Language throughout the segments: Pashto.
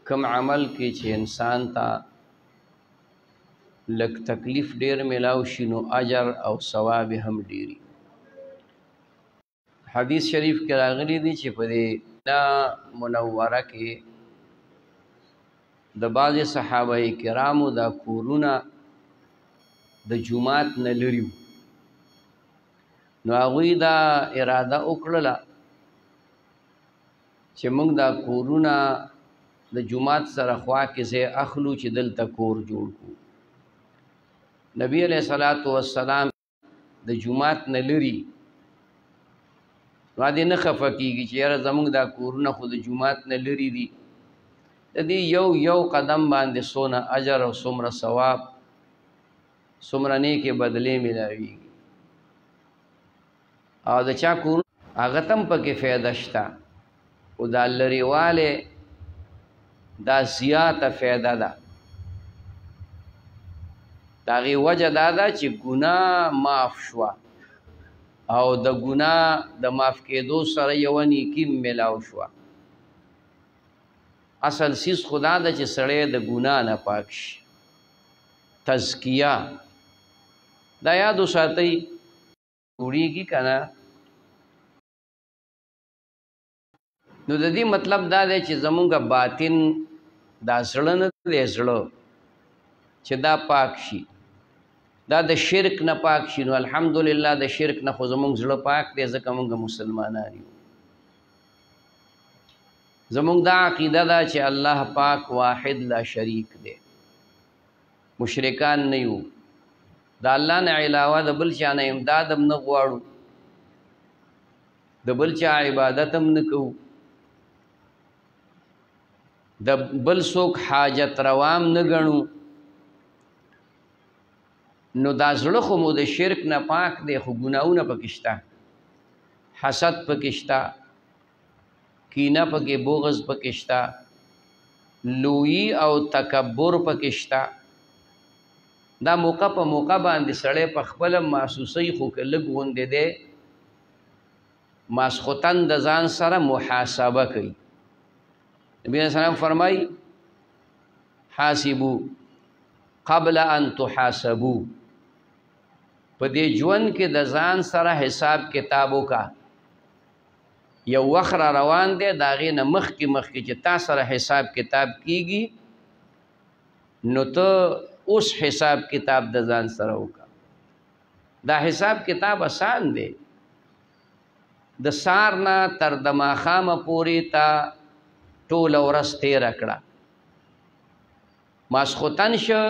کم عمل کې چې انسان ته لږ تکلیف ډیر ملاو شي نو اجر او ثواب هم ډیری. حدیث شریف کې راغلی دی چې په دې منوره کې د بعض صحابه کرامو دا کورونه د جمعات نه لري، نو هغوی دا اراده وکړله چې موږ دا کورونه د جمعات سره خوا کې ځای اخلو چې دلته کور جوړ کړو. نبی علیہ الصلوۃ والسلام د جمعات نه لري، نو دې نه خفه کېږي چې یاره زموږ دا کورونه خو د جمعات نه لري دي، د دې یو قدم باندې څومره اجر او څومره ثواب څومره نیکې بدلې ملاویږي. او د چا کور هغه ته هم پکې فایده شته، او دا لرېوالی دا زیاته فایده ده. د هغې وجه دا ده چې ګناه معاف شوه، او د ګناه د معاف کېدو سره یوه نیکي ملاو شوه. اصل سیز خدا ده چې سړی د ګناه نه پاک شي. تزکیه دا یاد وساتئ، جوړېږي که نه، نو د دې مطلب دا دی چې زمونږ باطن دا زړه نه دی، زړه چې دا پاک شي، دا د شرک نه پاک شي. نو الحمدلله د شرک نه خو زمونږ زړه پاک دی، ځکه مونږ مسلمانان یو. زمونږ دا عقیده ده چې الله پاک واحد لا شریک دی، مشرکان نه یو، د الله نه علاوه د بل چا نه امداد هم نه غواړو، د بل چا عبادت هم نه کوو، د بل څوک حاجت روام نه ګڼو. نو دا زړه خو مو د شرک نه پاک دی، خو ګناهونه پکې شته، حسد پکې شته، کینه پکې، بغض پکې شته، لویی او تکبر پکې شته. دا موقع په موقع باندې سړی په خپله محسوسوي، خو که لږ غوندې دی ماسخوتن د ځان سره محاسبه کوي. نبی علیہ السلام فرمایي حاسبو قبل ان تحاسبو، په دې ژوند کې د ځان سره حساب کتاب وکړه. یو وخت را روان دی، د هغې نه مخکې چې تا سره حساب کتاب کیږي، نو ته اوس حساب کتاب د ځان سره وکړه. دا حساب کتاب آسان دی، د سار نه تر د ماښامه پورې تا ټوله ورځ تېره کړه، ماسخوتن شه،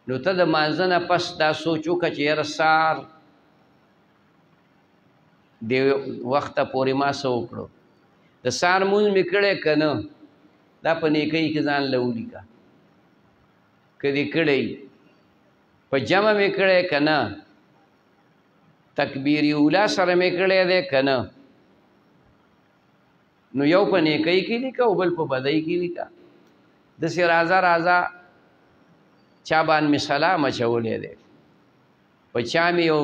نو ته د مانځه نه پس دا سوچ وکړه چې یاره سار دې وخته پورې ما څه وکړو، د سار مونځ مې کړی که نه، دا په نیکۍ کې ځان له ولیکه، که دې کړی په جمع مې کړی که نه، تکبیر اولا سره مې کړی دی که نه، نو یو په نیکۍ کې لیکه او بل په بدۍ کې لیکه. داسې راځه چا باندې مې سلام اچولی دی، په چا مې یو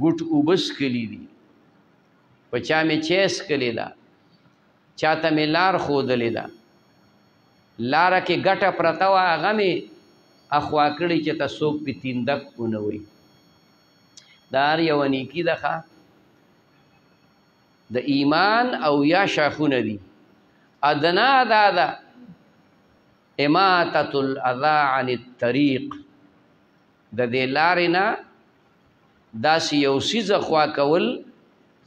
ګوټ اوبه څښلي دي، په چا مې چای څښلې ده، چا ته مې لار ښودلې ده، لاره کې ګټه پرته وه هغه مې اخوا کړې چې ته څوک پې تیندک ونه وایي. دا هر یوه نیکي ده ښه، د ایمان او یا شاخونه دي. ادنا دا ده اماتة الاذى عن الطریق، د دې لارې نه داسې یو څیزه خوا کول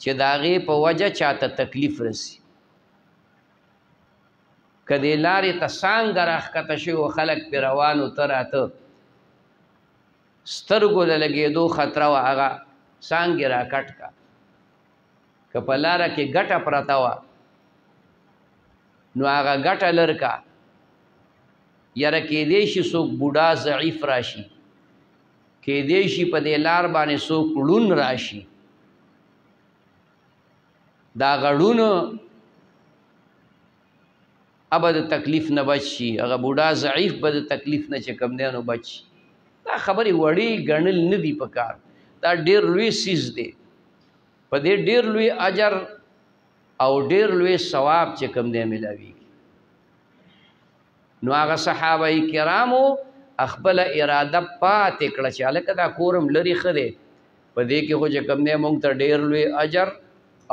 چې د هغې په وجه چاته تکلیف رسي. که دې لارې ته څانګه راښکته شوي و، خلک پې روان و، ته راته سترګو له لګېدو خطره وه، هغه څانګې راکټ که. که په لاره کې ګټه پرته وه، نو هغه ګټه لر که، یاره کیدی شي څوک بوډا ضعیف راشي، کیدی شي په دې لار باندې څوک ړون راشي، دا غړونو اب د تکلیف نه بچ شي، هغه بوډا ضعیف به د تکلیف نه چې کوم دی نو بچ شي. دا خبرې وړې ګڼل نه دي پکار، دا ډېر لوی څیز دی، په دې ډېر لوی اجر او ډېر لوی ثواب چې کوم دی ملاویږي. نو هغه صحابه کرامو خپل اراده پاتې کړه چې هلکه دا کورم لرې ښه دی په دې کې خو چې کوم دی موږ ته ډېر لوی اجر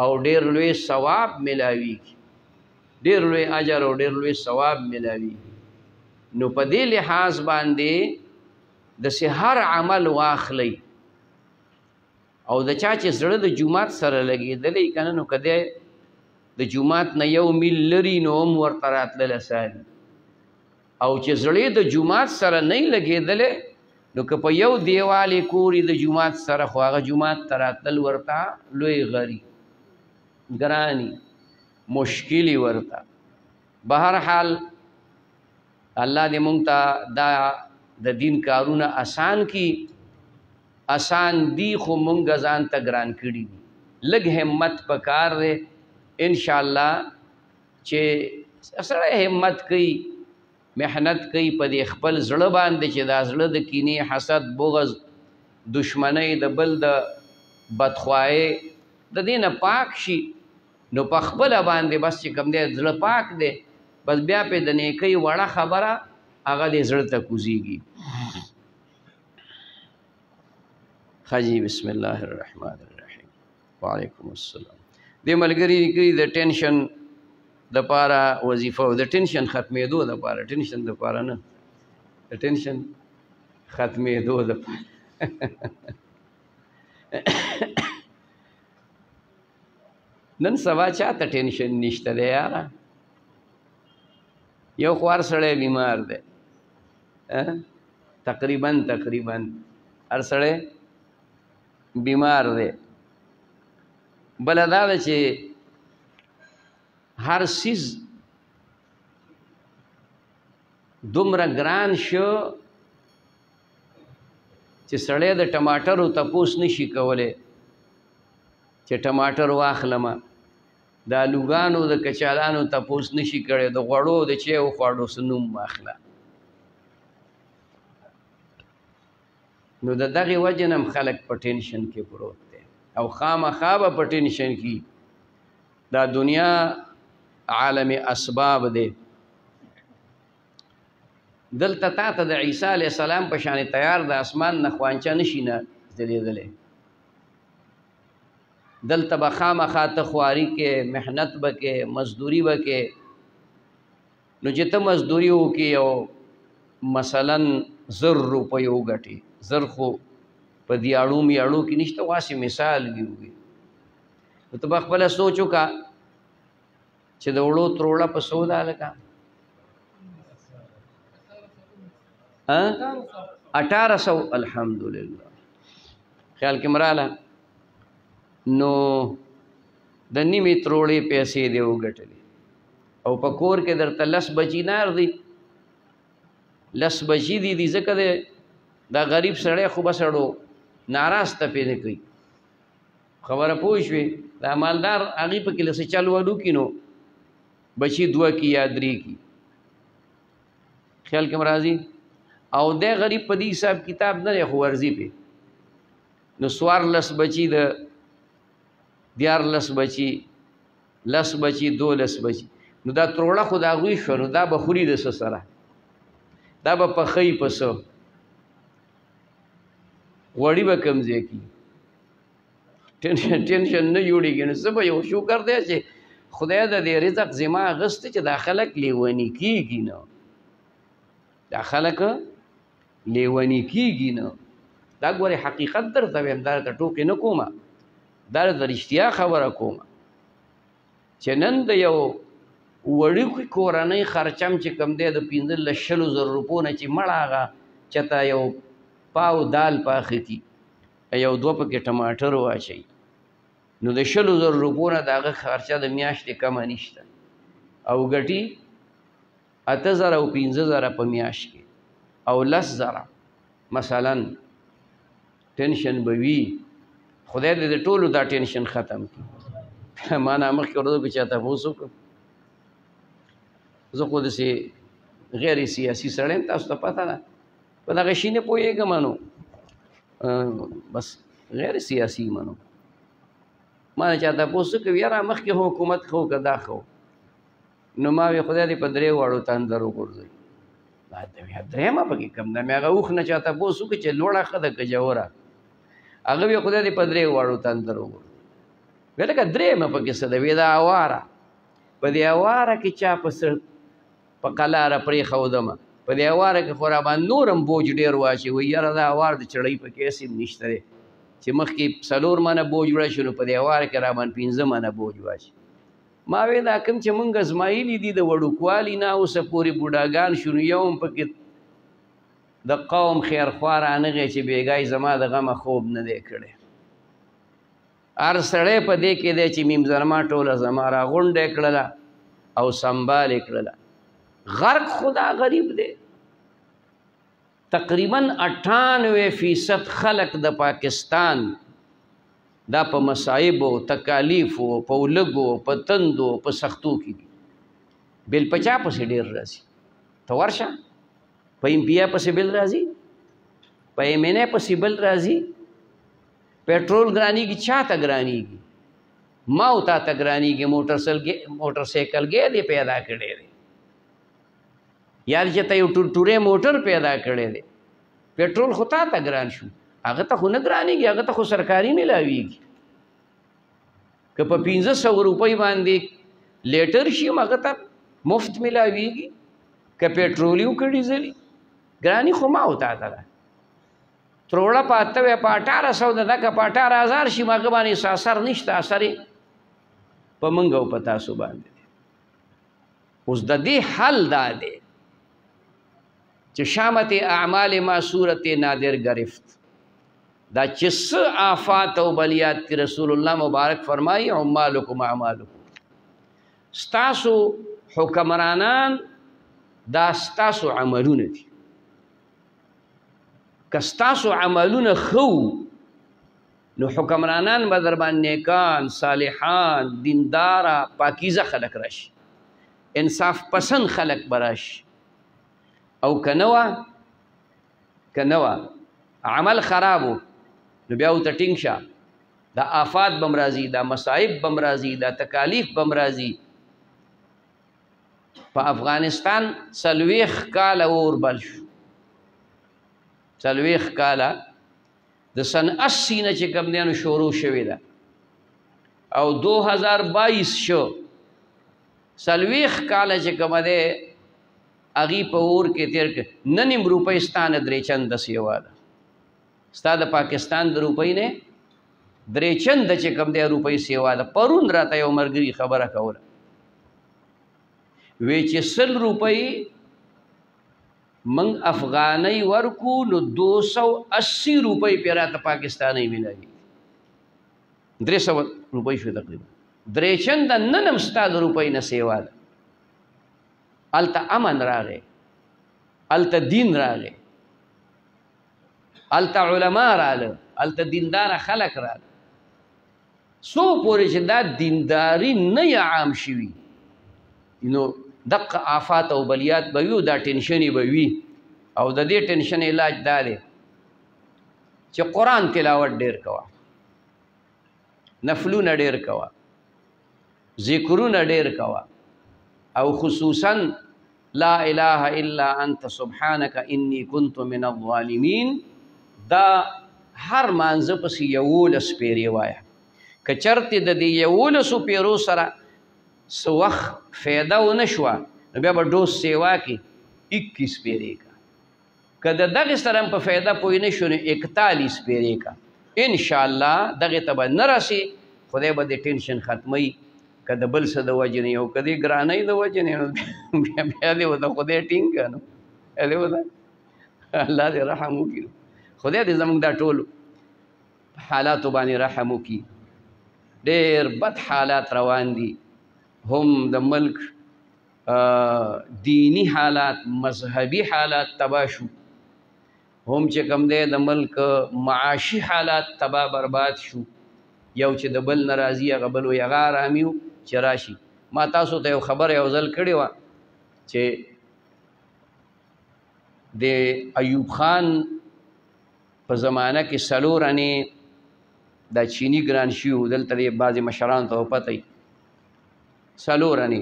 او ډېر لوی ثواب میلاویږي ډېر لوی اجر او ډېر لوی ثواب میلاویږي نو په دې لحاظ باندې داسې هر عمل واخلی او د چا چې زړه د جومات سره لګېدلی که نه نو که دی د جومات نه یو میل لري نو هم ورته راتلل اساني او چې زړه د جومات سره نه لګېدلی نو که په یو دیوالې کوري د جومات سره خو هغه جومات ته راتلل ورته لوی غري ګراني مشکلي ورته بهرحال الله دې مونږ ته دا د دین کارونه آسان کی آسان دی خو مونږ ځان ته ګران کړي دي لږ همت پکار دی انشاءالله چې سړی همت کوي محنت کوي په دې خپل زړه باندې چې دا زړه د کینې حسد بغض دشمنۍ د بل د بدخواهۍ د دې نه پاک شي نو په خپله باندې بس چې کوم دی زړه پاک دی بس بیا پې د نیکۍ وړه خبره هغه دې زړه ته کوزیږي خجی بسم الله الرحمن الرحیم وعلیکم السلام دې ملګري کوي د ټینشن د پاره وظیفه او د ټینشن ختمېدو د پاره ټینشن د پاره نه د ټینشن ختمېدو د پاره نن سبا چاته ټینشن نشته دی یاره یو خوار سړی بیمار دی تقریبا هر سړی بیمار دی بله دا ده چې هر سیز دومره ګران شو چې سړی د ټماټرو تپوس نشي کولی چې ټماټر واخلمه د الوګانو د کچالانو تپوس نشي کړی د غوړو د چیو خواړو څه نوم واخله نو د دغې وجې نه هم خلک په ټینشن کې پروت دی او خامخا به په ټینشن کې دا دنیا عالم اسباب دی دلته تا ته د عیسی علیه السلام په شان تیار د اسمان نه خوانچه نشي نه ځلېدلی دلته به خامخا ته خواري کې محنت به کې مزدوري به کې نو چې ته مزدوري وکړې او مثلا 100 روپۍ وګټې 100 خو په دیاړو میاړو کې نشته واسې مثال وي وي نو ته به خپله سوچ وکړه چې د وړو تروړه په څو ده هلکه 1800 الحمدلله خیال کې مراله نو د نیمې تروړې پیسې دې وګټلې او په کور کې درته 10 بچي نار دي 10 بچي دي ځکه دا غریب سړی خو به سړو ناراسته پې نه کوي خبره پوه شوې دا مالدار هغې پکې له څه چل وډو کي نو بچي 2 کی یا 3 کی خیال کې راځي او دی غریب په دې حساب کتاب نه دی خو ورځي پې نو 14 بچي د 14 بچي 10 بچي 12 بچي نو دا تروړه خو د هغوی شوه نو دا به خوري د څه سره دا به پخوي په څه غوړي به کوم ځای کي ټینشن نه جوړېږي نو څه به یو شکر دی چې خدای د دې رزق ذمه اخیستی چې دا خلک لیوني کېږي نه دا خلک لیوني کېږي نه دا ګورې حقیقت درته وایم دا درته ټوکې نه کومه دا درته رښتیا خبره کومه چې نن د یو وړوکي کورنۍ خرچم چې کوم دی د 15,000 روپو نه چې مړه هغه چېرته یو پاو دال پاخه کي یو 2 پکې ټماټر واچوي نو د 100,000 روپو نه د هغه خرچه د میاشتې کمه نشته او ګټي 8,000 او 15,000 په میاشت کې او 10,000 مثلا ټینشن به وي خدای دې د ټولو دا ټینشن ختم کړي ما نه مخکې ورځو کې چاته تپوس وکړم زه خو داسې غیر سیاسي سړی یم تاسو ته پته ده په دغه شي نه پوهېږم نو بس غیر سیاسي منو ما نه چا تپوس وکړ یاره مخکې حکومت ښه که دا ښه نو ما وی خدای دې په 3 واړو تندر وغورځوي درېیمه پکې کم ده. مې هغه اوښ نه چا تپوس وکړو چې لوړه ښه ده که ژوره؟ هغه وی خدای دې په 3 واړو تندر وګورو. وی لکه درېیمه پکې څه ده؟ وی دا اواره. په دې اواره کې چا په قلاره پرېښودمه، په دې اواره کې خو راباندې نور هم بوج ډېر واچوي. وایي یاره دا اوار د چړۍ پکې هسې هم نشته دی چې مخکې 4 منه بوج وړه شو، نو په دې اواره کې راباندې 15 منه بوج واچي. ما وی دا کوم چې مونږ ازمایلي دي د وړوکوالي نه اوسه پورې بوډاګان شو، نو یو هم پکې د قوم خیرخوا رانغی چې بېګای زما د غمه خوب نه دی کړی. هر سړی په دې کې دی چې میم زرما ټوله زما راغونډه کړله او سنبال یې کړله. غرق خدا غریب دی. تقریبا 98% خلق د پاکستان دا په مصائبو، تکالیفو، په ولګو، په تندو، په سختو کې دي. بل په چا پسې ډېر راځي؟ ته ورشه په امپیا پسې بل راځي، په MNA پسې بل راځي. پیټرول ګرانېږي، چا ته ګرانېږي؟ ما او تا ته ګرانېږي. موټرسایکل ګې دې پیدا کړی دی، یار چې ته یو ټورې موټر پیدا کړی دی. پیټرول خو تا ته ګران شو، هغه ته خو نه ګرانېږي، هغه ته خو سرکاري میلاویږي. که په 1500 روپۍ باندې لیټر شي هغه ته مفت میلاویږي. که پیټرول یو که ډیزلي، ګراني خو ما او تا ته ده. تروړه په 8 په 1800 ده، که په 18000 شي هغه باندې اثر نشته. اثر یې په موږ او په تاسو باندې. اوس د دې حل دا دی چې شامت اعمال ما صورت نادر گرفت. دا چې څه آفات او بلیات کی رسول الله مبارک فرمایي عمالکم اعمالکم. ستاسو حکمرانان دا ستاسو عملونه دي. که ستاسو عملونه خو نو حکمرانان به در باندې نیکان، صالحان، دینداره، پاکیزه خلق راشي، انصاف پسند خلق براشي. او کنوا عمل خرابو نو بیا ورته ټینګ شه. دا آفات بم راځي، دا مصائب بم راځي، دا تکالیف بم راځي. په افغانستان 40 کاله اور بل شو، 40 کاله د سن 80 نه چې کوم دیانو شروع شوې ده او 2022 شو. 40 کاله چې کوم ده اغي په اور کې تیر کې ننیم روپۍ ستانه درې چند سیوا ده. ستا د پاکستان د روپۍ نه درې چند چې کوم دی روپۍ سیوا ده. پرون راته یو مرګري خبره کوله، وی چې 100 روپۍ من افغانۍ ورکو نو 280 روپۍ پې راته پاکستانۍ ملاوي. 300 روپۍ شو تقریبا. درې چنده نن هم ستا د روپۍ نه سیوا ده. الته امن راغی، الته دین راغی، الته علما راغله، الته دیندار خلق راغله. سو پورې چې دا دینداری نه عام شوي نو دغه آفات او بلیات به وي، دا ټینشنې به وي. او د دې ټینشن علاج دا دی چې قرآن تلاوت ډېر کوه، نفلونه ډېر کوه، ذکرونه ډېر کوه، او خصوصا لا اله الا انت سبحانك انی کنت من الظالمین. دا هر مانځه پسې 11 پیرې وایه. که چرته د دې 11 پیرو سره څه وخت فایده ونه شوه نو بیا به ډوز سیوا کې 21 پیرې کا. که د دغې سره هم په فایده پوه نه شو نو 41 پیرې کا. انشاءالله دغې ته به نه رسي، خدای به دې ټینشن ختموي. که د بل څه د وجې نه او که دې ګرانۍ د وجې نه نو بیا دې ورته خدای ټینګ کړه نو بیا دې ورته الله دې رحم وکړي. خدای دې زموږ دا ټول حالاتو باندې رحم وکړي. ډېر بد حالات روان دي، هم د ملک دینی حالات، مذهبي حالات تباه شو، هم چې کوم دی د ملک معاشي حالات تباه برباد شو. یو چې د بل ناراضي هغه بل وي هغه ارامي و چې راشي. ما تاسو ته یو خبره یو ځل کړې وه چې د ایوب خان په زمانه کې 4 انې دا چینی ګران شي و. دلته د بعضې مشرانو ته پته وي 4 انې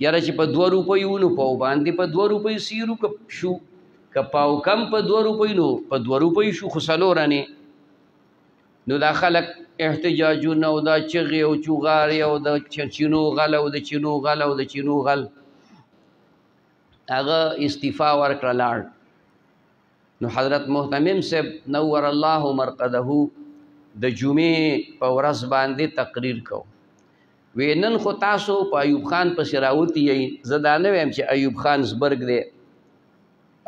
یاره چې په 2 روپۍ ونو پاو باندې په 2 روپۍ سیرو شو که پاو کم په 2 روپۍ نو په 2 روپۍ شو خو څلورنې نو دا خلک احتجاجونه او دا چغې او چوغارې او د چینو غل او د چینو غل او د چینو غل هغه استعفا ورکړه لاړ نو حضرت محتمم صاحب نور الله مرقده د جمعې په ورځ باندې تقریر کو وی نن خو تاسو په ایوب خان پسې راوتي یئ زه دا نه ویم چې ایوب خان زبرګ دی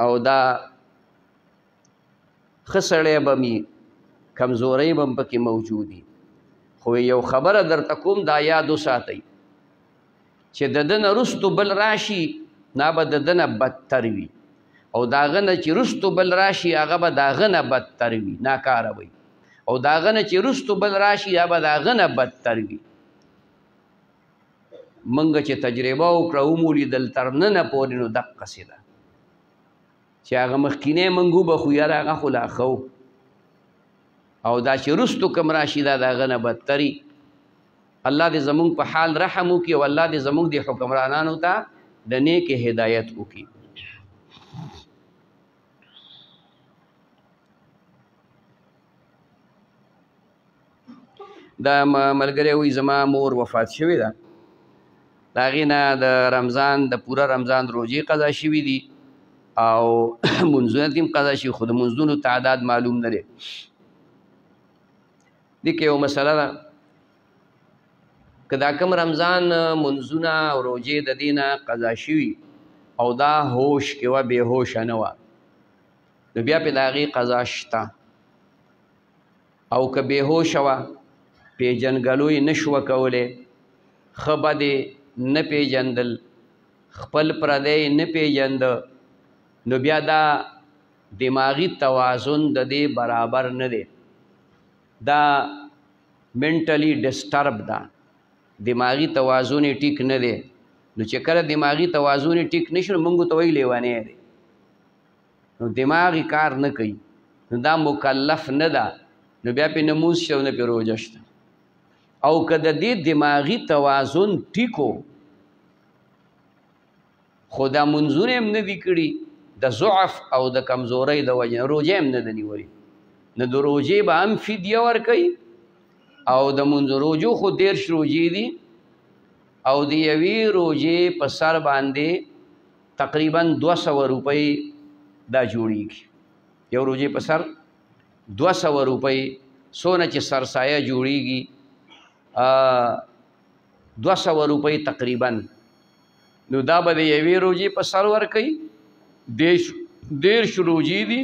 او دا ښه سړی به مي کمزورۍ به م پکې موجودي خو یو خبره درته کوم دا یاد وساتئ چې د ده نه رستو بل راشي نا به د ده نه بدتر وي او د هغه نه چې رستو بل راشي هغه به د هغه نه بدتر وي ناکاره وي او د هغه نه چې رستو بل راشي هغه به د هغه نه بدتر وي منګه چې تجربه وکړه ومولیدل تر ننه پورې نو دقسې ده چې هغه مخکینی منګو به خو یاره هغه خو لا ښه او دا چې رستو کم راشي دا د هغه نه بدتري الله دې زمونږ په حال رحم وکړي او الله دې زمونږ د حکمرانانو ته د نیکې هدایت وکړي دا ملګری وایي زما مور وفات شوې ده د هغې نه د رمضان د پوره رمضان روژې قضا شوي دي او منځونه دې هم قضا شي خو د منځونو تعداد معلوم نه دی دې کې یو مسله ده که دا کم رمضان منځونه او روژې د دې نه قضا شوي او دا هوش کې وه بې هوشه نه وه نو بیا پې د هغې قضا شته او که بې هوشه وه پیژنګلوی نه شوه کولی ښه بد نه پیژندل خپل پردی نه پیژنده نو بیا دا دماغي توازن د دې برابر نه دی دا منټلی ډسټرب ده دماغي توازن یې ټیک نه دی نو چې کله دماغي توازن یې ټیک نشي نو موږ ته وایي لیونی دی نو دماغ یې کار نه کوي نو دا مکلف نه ده نو بیا پې نه مونځ شته او نه پې روژه شته او که د دې دماغي توازن ټیکو خو دا منځونه هم نه دي کړي د ضعف او د کمزورۍ د وجې نه روژه هم نه ده نیولې نه د روژې به هم فدیه ورکوي او د روژو خو 13 روژې دي او د یوې روژې په سر باندې تقریبا 200 روپۍ دا جوړیږي یو روژې په سر 200 روپۍ څونه چې سرسایه جوړیږي 200 روپۍ تقریبا نو دا به د یوې روژې په سر ورکوي 13 روژې دي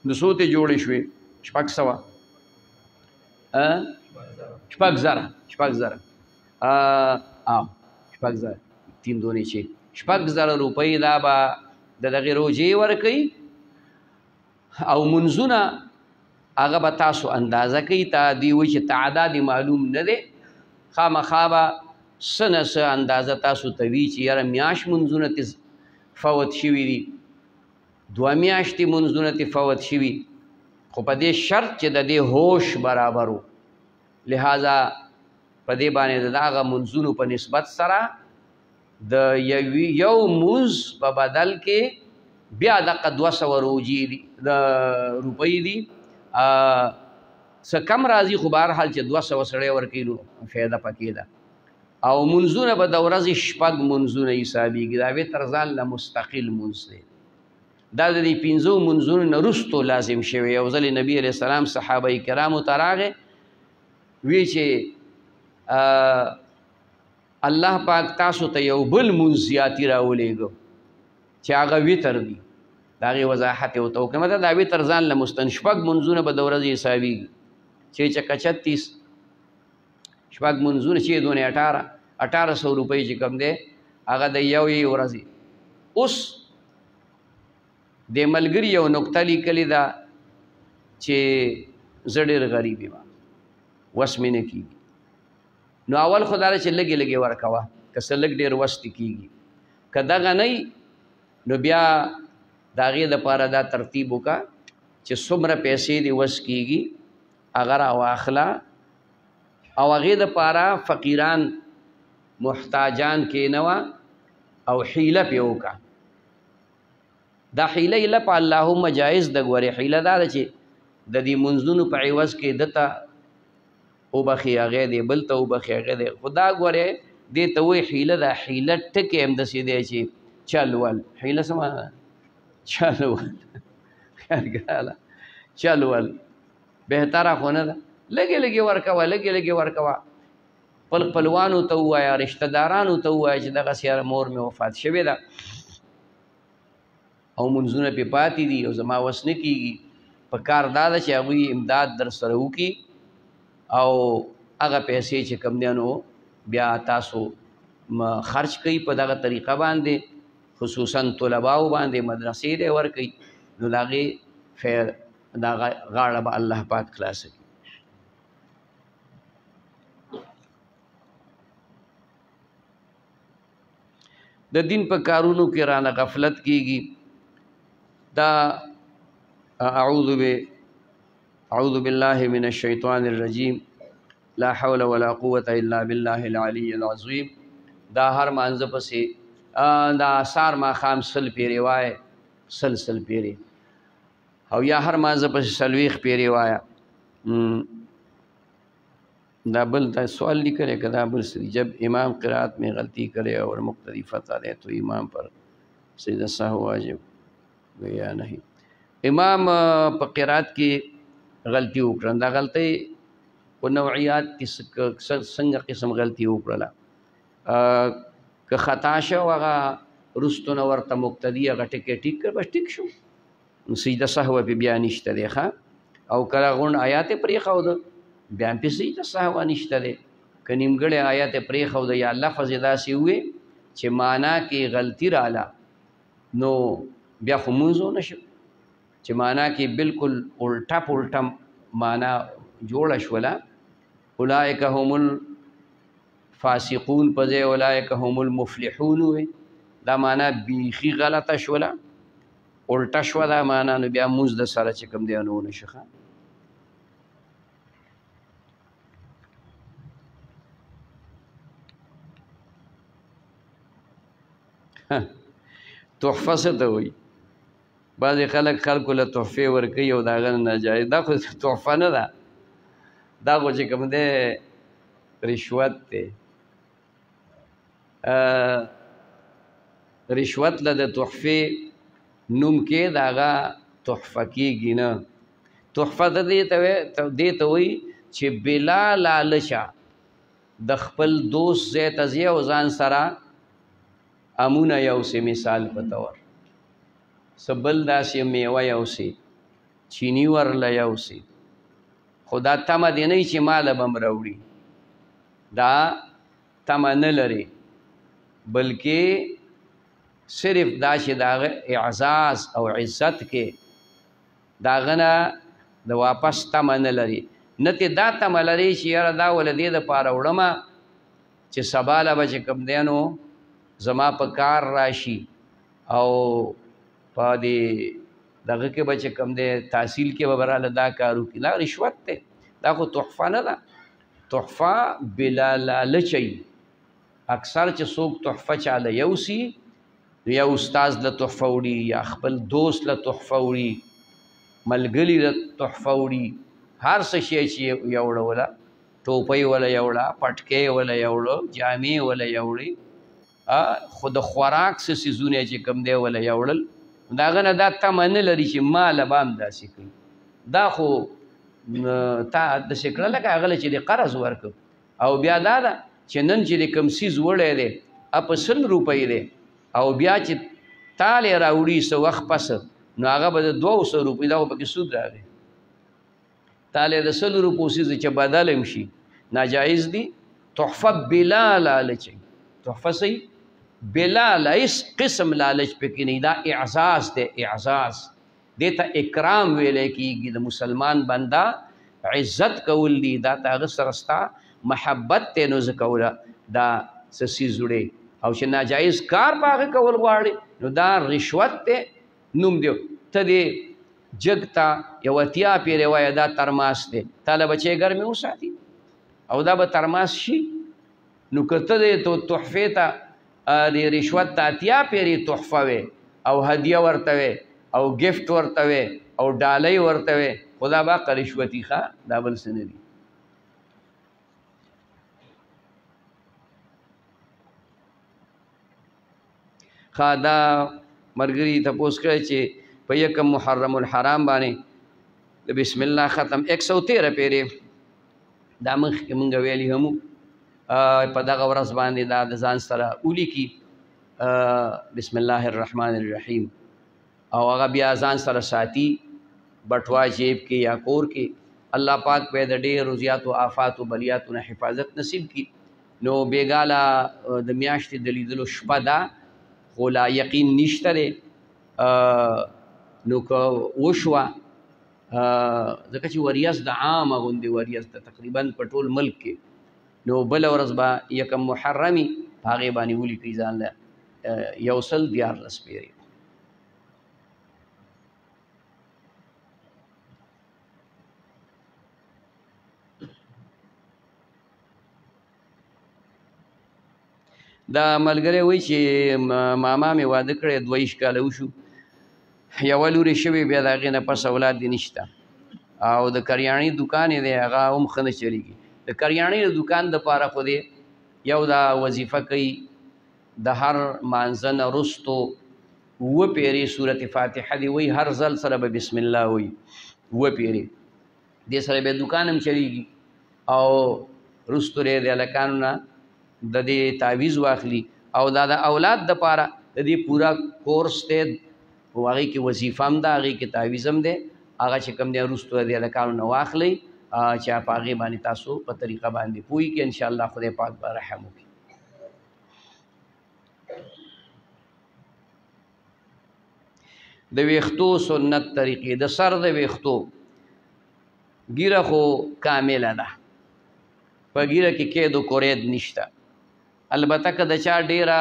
نو څو ته جوړې شوې 600 شپږ زره 3 دونې چې 6,000 روپۍ دا به د دغې روژې ورکوي او منځونه هغه به تاسو اندازه کوي تا دی وایي چې تعداد معلوم نه دی خامخا به څه نه څه اندازه تاسو ته وي چې یاره میاشت منځونه تې فوت شوي دي 2 میاشتې منځونه تې فوت شوي خو په دې شرط چې د دې هوش برابر و لہذا په دې باندې د هغه منځونو په نسبت سره د یو منځ په بدل کې بیا دقه 200 روژې دي د روپۍ دي څه کم راځي خو بهرحال چې 200 سړی ورکوي نو فایده پکې ده او منځونه به د ورځې 6 منځونه حسابېږي دا وتر ځان له مستقل منځ دی دا د دې 5 منځونو نه وروستو لازم شوی یو ځل نبي علیه السلام صحابه کرامو ته راغی وی چې الله پاک تاسو ته یو بل منځ زیاتي راولېږو چې هغه وتر دی د هغې وضاحت یې ورته وکړه مطلب دا وتر ځان له شپږ منځونه به د ورځې حسابېږي چې چکه 36 شپږ منځونه چې دونې 1800 روپۍ چې کوم دی هغه د یوې ورځې اوس د ملګري یو نقطه لیکلې ده چې زه ډېر غریب یم وس مې نه کېږي نو اول خو دا ده چې لږې لږې ورکوه که څه لږ ډېر وس دې کېږي که دغه نه نو بیا د هغې دپاره دا ترتیب وکړه چې څومره پیسې دې وس کېږي هغه راواخله او هغې دپاره فقیران محتاجان کېنوه او حیله پې وکړه. دا حیله یې لپه اللهم جایز ده. ګورې حیله دا ده چې د دې منځونو په عوض کې ده ته وبخي هغې دی، بل ته وبخي هغې دی. خو دا ګورې دې ته وایي حیله. دا حیله ټکې همداسې دی چې چل ول. حیله څه معنا ده؟ چل ول. خیر ګراله چل ول بهتره خو نه ده. لږې لږې ورکوه، لږې لږې ورکوه. خپل خپلوانو ته ووایه، رشته دارانو ته ووایه چې دغسې یاره مور مې وفات شوې ده او منځونه پې پاتې دي او زما وس نه کېږي. په کار دا ده چې هغوی امداد در سره وکړي او هغه پیسې چې کوم دی نو بیا تاسو خرچ کوي په دغه طریقه باندې، خصوصا طلباو باندې مدرسې دی ورکوي، نو د هغې خیر د هغه غاړه به الله پاک خلاصه کړي. د دین په کارونو کې رانه غفلت کېږي. دا اعوذ بالله من الشیطان الرجیم لا حول ولا قوة الا بالله العلی العظیم. دا هر مانځه پسې دا سار ماښام سل پیرې وایه، سل پیرې، او یا هر مانځه پسې څلوېښت پیرې وایه. دا بل دا سوال لیکل ہے کہ دا بل سری جب امام قرات میں غلطی کرے اور مقتدی فتح دے تو امام پر سجدہ سہو واجب یا نہیں. امام په قرات کې غلطي وکړه، دا غلطي په نوعیات کې څنګه قسم غلطي وکړله. که خطا شو هغه وروستو نه ورته مقتدي هغه ټکی ټیک کړ، بس ټیک شو، سجده سهو پې بیا نشته دی ښه. او کله غونډ آیات یې پرېښوده بیا هم پې سجده سهو نشته دی. که نیمګړی آیات یې پرېښوده یا لفظ یې داسې ووې چې معنا کې غلطي راله، نو بیا خو مونځ ونه شو. چې معنا کې بالکل الټه پلټه معنا جوړه شوله. اولئک هم الفاسقون په ځای اولئک هم المفلحون وې، دا معنا بیخي غلطه شوله، الټه شوه دا معنا. نو بیا مونځ د سره چې کوم دی نو ونه شي. تحفه څه ته وایي؟ بعضې خلکو له تحفې ورکوي او د هغه نه ناجایز. دا خو تحفه نه ده، دا خو چې کوم دی رشوت دی. رشوت له د تحفې نوم کې د هغه تحفه کېږي نه. تحفه د دې ته وایي چې بلا لالچه د خپل دوست ځای ته ځي او ځان سره امونه یوسې، مثال په طور څه بل داسې میوه یوسې، چینی ورله یوسې، خو دا تمه دې نه وي چې ماله به م راوړي، دا تمه نه لري، بلکې صرف دا چې د هغه اعزاز او عزت کې د هغه نه د واپس تمه نه لري. نه تې دا تمه لري چې یاره دا ول دې دپاره وړمه چې سبا له به چې کوم دی نو زما په کار راشي او په دې دغه کې به چې کوم دی تحصیل کې به براله دا کار وکړي. دا رشوت دی، دا خو تحفه نه ده. تحفه بلا لالچی. اکثر چې څوک تحفه چاله یوسي، یا استاز له تحفه وړي، یا خپل دوست له تحفه وړي، ملګري له تحفه وړي، هر څه شی چې یوړه وله، ټوپۍ وله یوړه، پټکۍ وله یوړه، جامې وله یوړې، خو د خوراک څه څیزونه چې کوم دی وله یوړل، د هغه نه دا تمه نه لري چې ماله به هم داسې کوي. دا خو تا داسې کړه لکه هغه له چې د قرض ورکړ. او بیا دا ده چې نن چې د کوم څیز وړی دی په 100 روپۍ دی، او بیا چې تالی راوړي څه وخت پس، نو هغه به د 200 روپۍ، دا خو پکې سود راغی. تالی د 100 روپو څیز چې بدل هم شي ناجایز دي. تحفه بلا لالچ، تحفه صحیح بلا هیڅ قسم لالچ پکې نه. دا اعزاز دی، اعزاز دې ته اکرام ویلی کېږي. د مسلمان بنده عزت کول دي، دا ته هغه سره ستا محبت دی. نو زه کوله دا څه څیز وړې او چې ناجایز کار په هغې کول غواړې، نو دا رشوت دی، نوم دی. ته دې جګ ته یو 80 پیرې وایه دا ترماس دی، تاله بچې ګرمې وساتي او دا به ترماس شي. نو که ته دې تحفې ته د رشوت ته اتیا پیرې تحفه وې او هدیه ورته وې او ګفټ ورته وې او ډالۍ ورته وې خو دا باقه رشوتي ښه دا بل څه نه دي. ښه دا ملګري تپوس کړی چې په یکم محرم الحرام باندې د بسم الله ختم 113 پیرې دا مخکې مونږ ویلي هم په دغه ورځ باندې دا د ځان سره ولیکي بسم الله الرحمن الرحیم او هغه بیا ځان سره ساتي بټوا جیب کې یا کور کې. الله پاک به د ډېرو زیاتو آفات و بلیاتو نه حفاظت نصیب کړي. نو بیګاله د میاشتې د لیدلو شپه ده خو لا یقین نشته دی نو که وشوه ځکه چې وریځ د عامه غوندې وریځ ده تقریبا په ټول ملک کې نو بله ورځ به یکم محرمي په هغې باندې ولیکئ ځان له 114 پیرې. دا ملګری وایي چې ماما مې واده کړی 22 کاله وشو یوه لورې شوې بیا د هغې نه پس اولاد دې نشته او د کریاني دوکان یې دی هغه هم ښه نه چلېږي. د کریاني د دوکان دپاره خو دی یو دا وظیفه کوي د هر مانځه نه وروستو 7 پیرې صورت فاتحه دی وایي هر ځل سره به بسم الله وایي 7 پیرې دې سره به دوکان هم چلېږي او وروستو دی د هلکانو نه د دې تعویض واخلي او دا د اولاد دپاره د دې پورا کورس دی او هغې کې وظیفه هم ده هغې کې تعویض هم دی هغه چې کوم دی وروستو د هلکانو نه واخلئ چې په هغې باندې تاسو په طریقه باندې پوهېږئ انشاءالله خدای پاک به رحم وکړي. د ویښتو سنت طریقې د سر د ویښتو ګیره خو کامله ده په ګیره کې قید و قرید نشته البته که د چا ډیره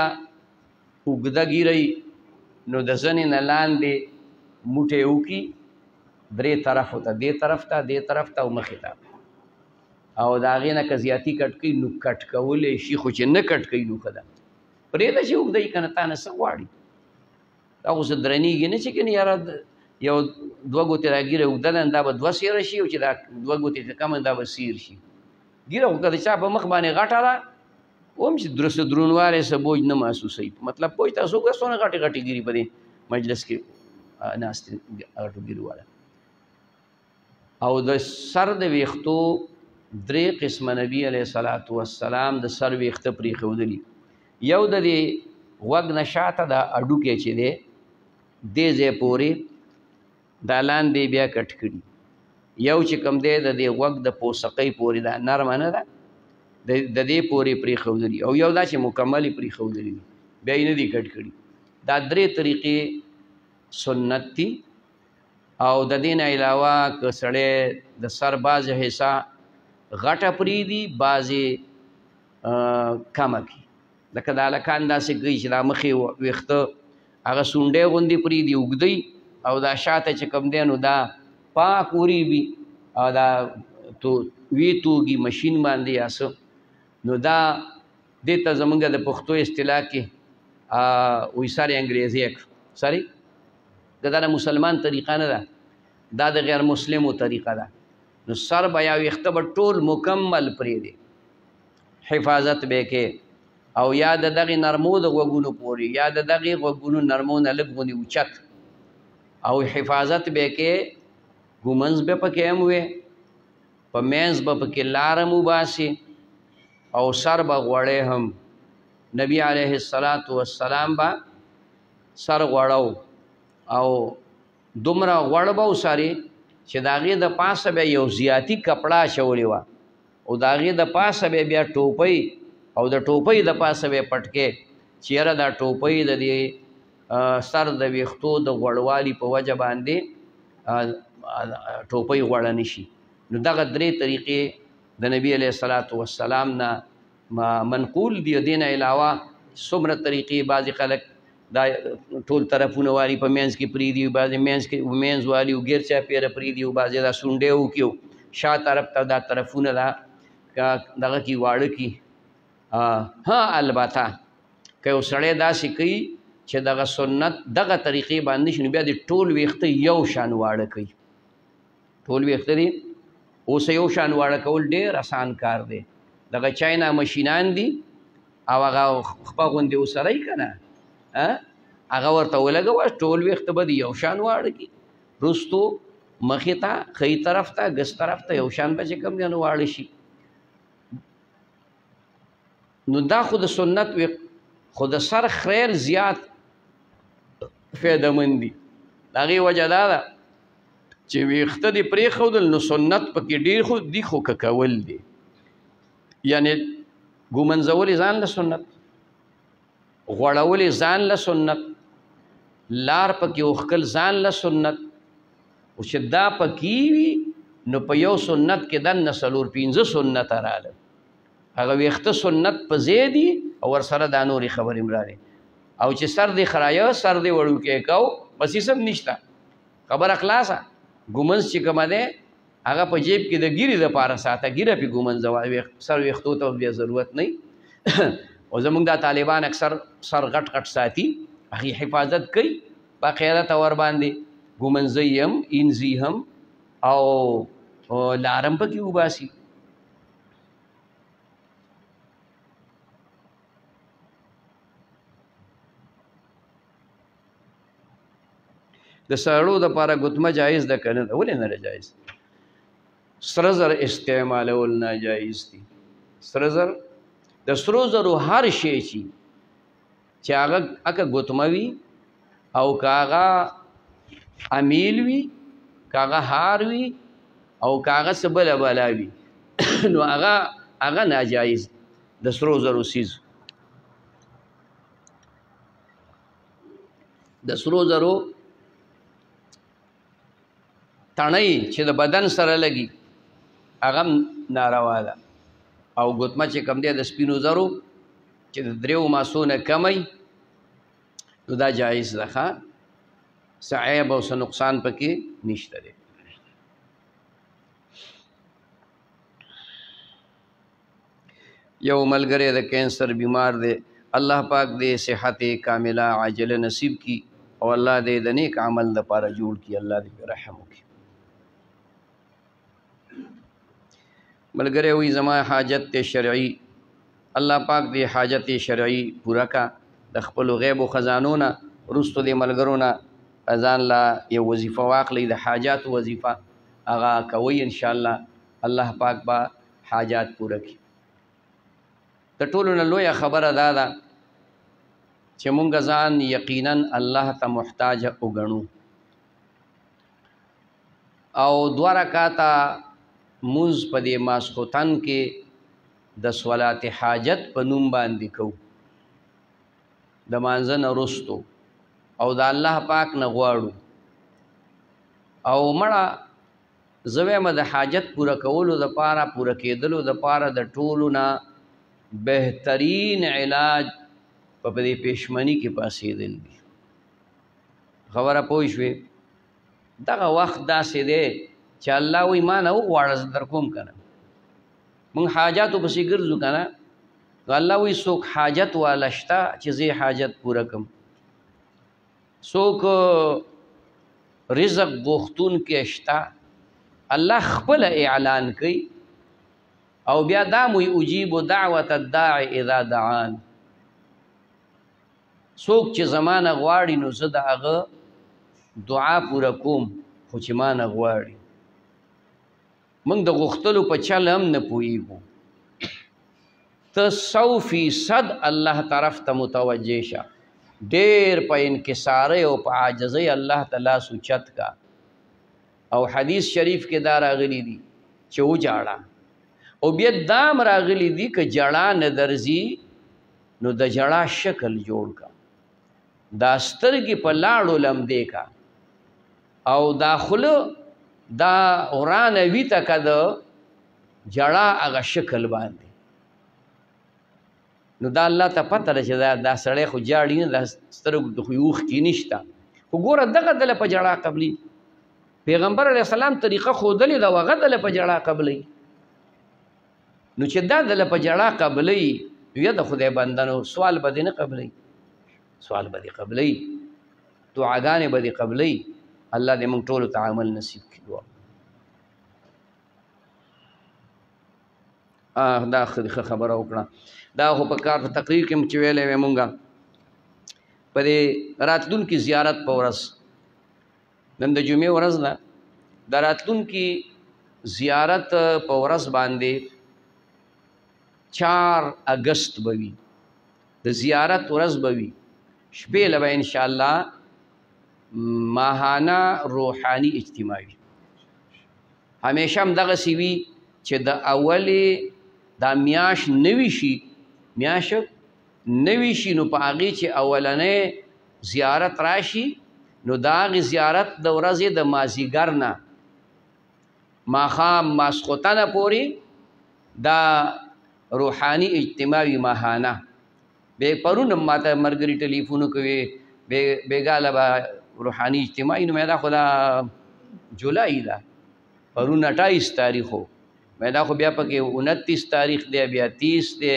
اوږده ګیره نو د زنې نه لاندې موټی وکړي 3 طرفو ته دې طرف ته دې طرف ته او مخې ته او د هغې نه که زیاتي کټ کوي نو کټ کولی شي خو چې نه کټ کوي نو ښه ده پرېږده چې اوږده یي که نه تا نه څه غواړي دا خو څه درنېږي نه چې کنې یاره یو 2 ګوتې را ګیره اوږده ده دا به 2 سیره شي او چې دا 2 ګوتې چې کمه دا به سیر شي. ګیره خو که د چا په مخ باندې غټه ده هم چې درونوالی څه بوج نه محسوسوي مطلب پوه تاسو وګوره څونه غټې غټې ګیرې په دې مجلس کې ناستې غټو ګیرو والا. او د سر د ویښتو 3 قسمه نبي علیه الصلاة والسلام د سر ویښته پرېښودلي. یو د دې غوږ نه شاته دا هډوکی چې دی دې ځای پورې دا لاندې بیا کټ کړي یو چې کوم دی د دې غوږ د پوسقۍ پورې دا نرمه نه ده د دې پورې پرېښودلي او یو دا چې مکمل یې پرېښودلي دي بیا یې نه دي کټ کړي. دا 3 طریقې سنت دي او د دې نه علاوه که سړی د سر بعضې حصه غټه پرېږدي بعضې کمه کړي لکه د هلکان داسې کوي چې دا مخې ویښته هغه سونډی غوندې پرېږدي اوږدی او دا شاته چې کوم دی نو دا پاک وریږي او دا وی توږي مشین باندې یا څه نو دا دې ته زمونږ د پښتو اصطلاح کې وایي سر انګریزي سری دا د مسلمان طریقه نه ده دا د غیر مسلمو طریقه ده. نو سر به یا ویښته به ټول مکمل پرېږدي حفاظت به کې او یا د دغې نرمو د غوږونو پورې یا د دغې غوږونو نرمو نه لږ غوندې اوچت او حفاظت به کې ګومنځ به پکې هم وې په منځ به پکې لاره هم وباسي او سر به غوړی هم نبی علیه الصلاة والسلام به سر غوړو او دومره غوړ به وساري چې د هغې د پاسه بیا یو زیاتي کپړه اچولې وه او د هغې د پاسه بیا ټوپۍ او د ټوپۍ د پاسه بیا پټکې چې یاره دا ټوپۍ د دې سر د ویښتو د غوړوالي په وجه باندې ټوپۍ غوړه نه شي. نو دغه 3 طریقې د نبی علیه الصلاة والسلام نه منقول دي. دې نه علاوه څومره طریقې بعضې خلک دا ټول طرفونه والي په منځ کې پرېږدي بعضې منځ والي او ګیر چاپېره پرېږدي او بعضې دا سونډی وکړي او شا طرف ته دا طرفونه دا دغه کې واړه کړي. ها البته که یو سړی داسې کوي چې دغه سنت دغه طریقې باندې شي نو بیا د ټول ویښته یو شان واړه کوي. ټول ویښته دي اوس یو شان واړه کول ډېر اسان کار دی. دغه چاینا مشینان دي او هغه خپه غوندې ورسره یي که نه هغه ورته ولګوه ټول ویښته به د یو شان واړه کړي. رستو مخې ته ښی طرف ته ګس طرف ته یو شان به چې کوم دی نو واړه شي. نو دا خو د سنت خو د سر خریل زیات فایده مند دي. د هغې وجه دا ده چې ویښته دې پرېښودل نو سنت پکې ډېر خو دي خو که کول دي یعنې ګومنځول ځان له سنت غوړول ځان له سنت لار پکې اوښکل ځان له سنت او چې دا پکې وي نو په یو سنت کې دننه 4-5 سنت راغله هغه ویښته سنت په ځای دي او ورسره دا نورې خبرې هم راغلې او چې سر دې خرایه سر دې وړوکی کو بس هېڅ هم نشته خبره خلاصه. ګومنځ چې کومه دی هغه په جیب کې د ګیرې دپاره ساته ګیره پې ګومنځوه سر ویښتو ته بیا ضرورت نه او زمونږ دا طالبان اکثر سر غټ غټ ساتي هغې حفاظت کوي باقاعده ته ورباندې ګومنځی هم اینځي هم او لارم پکې وباسي. د سړو دپاره ګوتمه جایز ده که نه ده؟ ولې نه ده جایز؟ سره زر استعمالول ناجایز دي. سره زر د سرو زرو هر شی چې هغه اکه ګوتمه وي او که هغه امیل وي که هغه هار وي او که هغه څه بله بلا وي نو هغه ناجایز د سرو زرو څیز. د سرو زرو تڼۍ چې د بدن سره لګي هغه هم ناروا ده او ګوتمه چې کوم دی د سپینو زرو چې د 3 ماسو نه کمی نو دا جایز ده ښه څه عیب او څه نقصان پکې نشته دی. یو ملګری د کینسر بیمار دی الله پاک دې صحت کامله عاجله نصیب کی او الله دې د نیک عمل لپاره جوړ کی الله دې رحم وکړي. ملګری وی زما حاجت ته شرعي الله پاک دې حاجت شرعي پورا کا د خپل غیب او خزانو نه وروستو دې ملګرو نه ځان لا یو وظیفه واخلئ د حاجات وظیفه هغه کوئ انشاءالله الله پاک به حاجات پوره کړي. د ټولو نه لویه خبره دا ده چې مونږ ځان یقینا الله ته محتاج وګڼو او 2 رکعاته مونځ په دې ماسخوتن کې د صلات حاجت په نوم باندې کوو د مانځه نه وروستو او د الله پاک نه غواړو او مړه زه وایم د حاجت پوره کولو دپاره پوره کېدلو دپاره د ټولو نه بهترین علاج په دې پېشمني کې پاسېدل دي. خبره پوه شوې؟ دغه وخت داسې دی چې الله وایي ما نه وغواړه زه در کوم که نه موږ حاجاتو پسې ګرځو که نه نو الله وایي څوک حاجت والا شته چې زه حاجت پوره کړم څوک رزق غوښتونکی شته الله خپل اعلان کوي او بیا دا موي اجیب دعوت الداع اذا دعان څوک چې زمانه غواړي نو زه د هغه دعا پوره کوم خو چې ما نه غواړي موږ د غوښتلو په چل هم نه پوهېږو ته 100% الله طرف ته متوجه شه ډېر په انکسارۍ او په عاجزۍ الله ته لاس اوچت کا او حدیث شریف کې دا راغلی دي چې وجاړه او بیا دام راغلی دي که جړه نه درځي نو د جړه شکل جوړ کا دا سترګې په لاړو لمدې کا او دا خوله دا ورانه ویته که د جړه هغه شکل باندې نو دا الله ته پته ده چې دا سړی خو جاړي نه دا سترګو د خو یې اوښکې نشته خو ګوره دغه دله په جړه قبلي پیغمبر علیه السلام طریقه ښودلې ده هغه دله په جړه قبلوي نو چې دا دله په جړه قبلوي یا د خدای بندنو سوال به دې نه قبلوي سوال به دې قبلوي دعاګانې به دې قبلوي الله دې موږ ټولو ته عمل نصیب کړي دا ښه خبره وکړه دا خو په کار په تقریر کې چې ویلې وې مونږه په دې راتلونکي زیارت په ورځ نن د جمعې ورځ ده د راتلونکي زیارت په ورځ باندې 4 اگست به وي د زیارت ورځ به وي شپې له به انشاءالله ماهانه روحاني اجتماع وي همیشه هم دغسې وي چې د اولې دا میاش نوي شي میاش نوي شي نو په هغې چې اولنی زیارت راشي نو د هغې زیارت د ورځې د مازدیګر نه ماښام ماسخوتنه پورې دا روحاني اجتماع وي ماهانه بیا پرون هم ماته ملګري ټلیفون کوي بېګاله به روحاني اجتماع نو مې دا خو دا جولای ده پرون 28 تاریخ و مې دا خو بیا پکې 29 تاریخ دی بیا 30 دی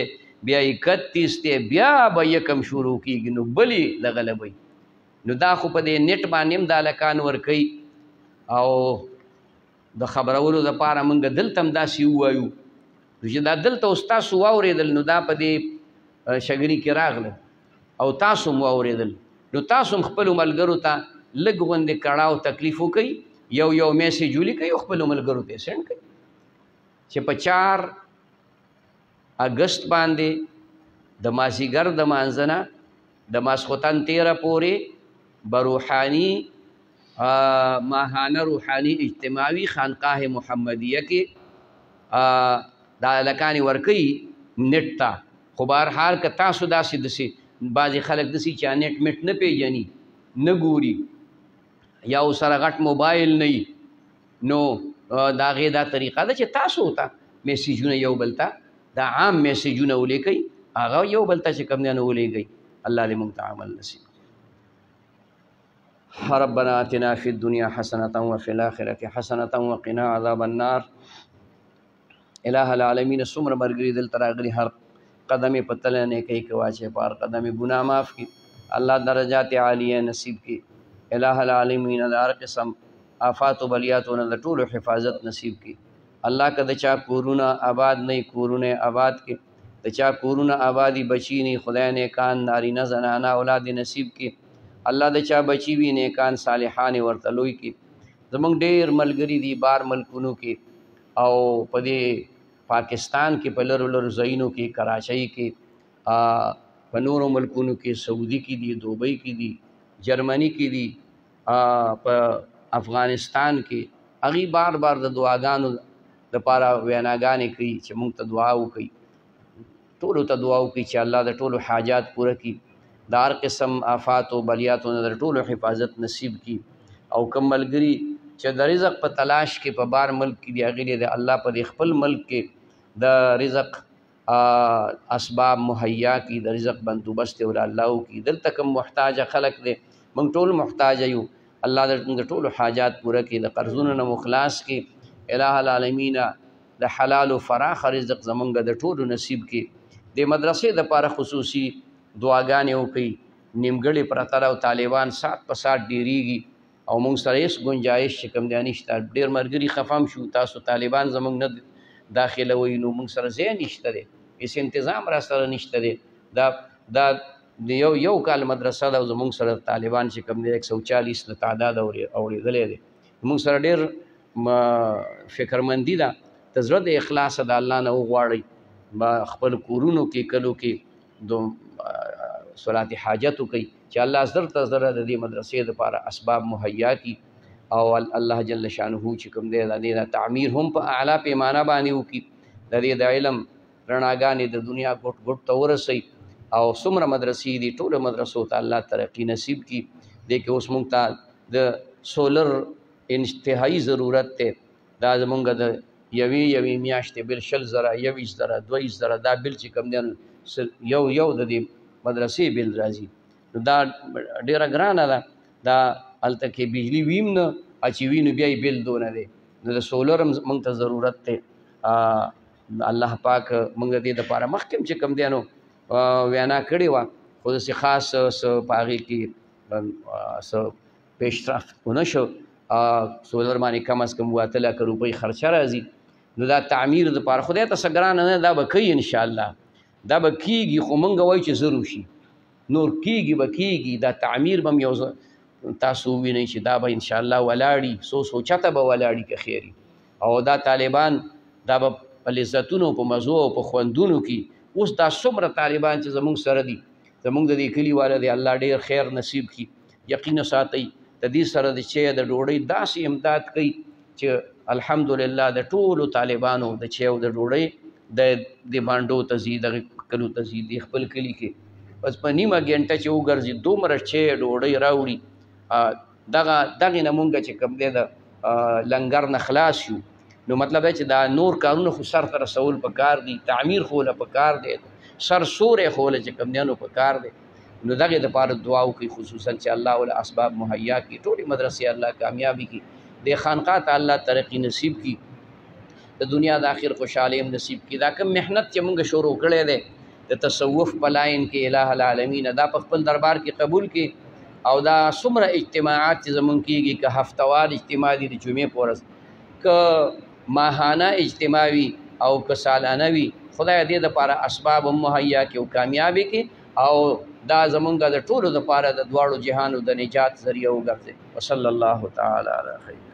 بیا 31 دی بیا به یکم شروع کېږي نو بلې دغه لبئ نو دا خو په دې نیټ باندې هم دا هلکان ورکوي او د خبرولو دپاره موږ دلته هم داسې ووایو چې دا دلته اوس تاسو واورېدل نو دا په دې شګري کې راغله او تاسو هم واورېدل نو تاسو هم خپلو ملګرو ته لږ غوندې کړاو تکلیف وکوئ یو میسیج ولیکئ او خپلو ملګرو ته یې سینډ کړئ چې په 4 اګست باندې د مازدیګر د مانځه نه د ماسخوتن 13 پورې به روحاني ماهانه روحاني اجتماعي خانقاه محمدیه کې دا هلکانې ورکوي نیټ ته خو بهرحال که تاسو داسې داسې بعضې خلک داسې چې نیټ میټ نه پیژني نه ګوري یا ورسره غټ موبایل نه وي نو د هغې دا طریقه ده چې تاسو ته میسیجونه یو بل ته دا عام میسیجونه ولیکئ هغه یو بل ته چې کوم دی نو ولیکئ الله دې موږ ته عمل نصیب ربنا آتنا فی الدنیا حسنة وفی الآخرة حسنة وقنا عذاب النار الہ العالمین څومره ملګري دلته راغلي هر قدم یې په تله نیکۍ کې واچوي په هر قدم یې ګناه معاف کړي الله درجات عالیه نصیب کړي الہ العالمین د هر قسم آفات و بلیاتو نه د ټولو حفاظت نصیب کړي الله که د چا کورونه آباد نه کورونه آباد کړي د چا کورونه آبادي بچي نه خدای نیکان نارینه زنانه اولاد نصیب کړي الله د چا بچي وي نیکان صالحان ورته لوی کړي زمونږ ډېر ملګري دي بار ملکونو کې او په دې پاکستان کې په لرو لرو ځایونو کې کراچۍ کې په نورو ملکونو کې سعودي کې دي دوبۍ کې دي جرمني کې دي په افغانستان کې هغوی بار بار د دعاګانو دپاره ویناګانې کوي چې موږ ته دعا وکړي ټولو ته دعا وکړي چې الله د ټولو حاجات پوره کړي د هر قسم آفات و بلیاتو نه د ټولو حفاظت نصیب کړي او کوم ملګري چې د رزق په تلاش کې په بار ملک کې دي هغې د الله په دې خپل ملک کې د رزق اسباب مهیا کړي د رزق بندوبست یې ول الله وکړي دلته کوم محتاجه خلک دی موږ ټول محتاجه یو الله د ټولو حاجات پوره کړي د قرضونو نه مخلاص کړي الہ العالمین د حلال و فراخ رزق زمونږ د ټولو نصیب کړي د مدرسې دپاره خصوصي دعاګانې وکړي نیمګړې پرته ده او طالبان سات په سات ډېرېږي او موږ سره هېڅ گنجایش چې کوم دی نشته ډېر ملګري خفه هم شو تاسو طالبان زموږ نه داخلوئ نو موږ سره ځای نشته دی هېڅ انتظام را سره نشته دی دا یو کال مدرسه ده او زموږ سره طالبان چې کوم دی 140 د تعداد اورېدلی دی موږ سره ډېر فکرمندي ده د زړه د اخلاصه د الله نه وغواړئ خپل کورونو کې کلو کې صلات حاجت وکړئ چې الله زر ته زره د دې مدرسې دپاره اسباب مهیا کړي او الله جل شانه چې کوم دی د دې تعمیر هم په اعلی پیمانه باندې وکړي د دې د علم رڼاګانې د دنیا ګوټ ګوټ ته ورسوي او څومره مدرسې دي ټولو مدرسو ته الله ترقي نصیب کړي دې کې اوس موږ ته د سولر انتهایی ضرورت دی دا زمونږ د یوې میاشتې بل 20 زره 21 زره 22 زره دا بل چې کوم دی یو د دې مدرسې بل راځي نو دا ډېره ګرانه ده دا هلته کې بجلی ویم نه چې وي نو بیا یې بل دونه دی نو د سولر هم موږ ته ضرورت دی الله پاک موږ د دې دپاره مخکې هم چې کوم دی نو وینا کړې وه خو داسې خاص څه په هغې کې څه پیشرفت ونه شو سولر باندې کم از کم 7 لکه روپۍ خرچه راځي نو دا تعمیر دپاره خدای ته څه ګرانه نه دا به کوي انشاءالله دا به کېږي خو مونږ وایو چې زر وشي نور کېږي به کېږي دا تعمیر به م یو تاسو ووینئ چې دا به انشاءالله ولاړي څو چته به ولاړي که خیري او دا طالبان دا به په لذتونو په مزو او په خوندونو کې اوس دا څومره طالبان چې زمونږ سره دي زمونږ د دې کلي والا دی الله ډېر خیر نصیب کړي یقین ساتئ د دې سره د چای د ډوډۍ داسې امداد کوي چې الحمدلله د ټولو طالبانو د چای او د ډوډۍ د بانډو ته ځي دغه کلو ته ځي د خپل کلي کې بس په نیمه ګنټه چې وګرځي دومره چای ډوډۍ راوړي دغې نه مونږ چې کوم دی د لنګر نه خلاص شو نو مطلب دی چې دا نور کارونه خو سر ته رسول پکار دي تعمیر خو له پکار دی سر سورې خو له چې کوم دی نو پکار دی نو دغې دپاره دعا وکړي خصوصا چې الله ول اسباب مهیا کړي ټولې مدرسې الله کامیابي کړي د خانقاه ته الله ترقي نصیب کړي د دنیا د آخر خوشحالي هم نصیب کړي دا کوم محنت چې مونږ شروع کړی دی د تصوف په لاین کې الٰه العالمین دا په خپل دربار کې قبول کړي او دا څومره اجتماعات چې زمونږ کېږي که هفتوار اجتماع دي د جمعې په ورځ که ماهانه اجتماع وي او که سالانه وي خدای دې دپاره اسباب هم مهیا کړي او کامیابې کړي او دا زمونږ د ټولو دپاره د دواړو جهانو د نجات ذریعه وګرځي وصلی الله تعالی علی خیر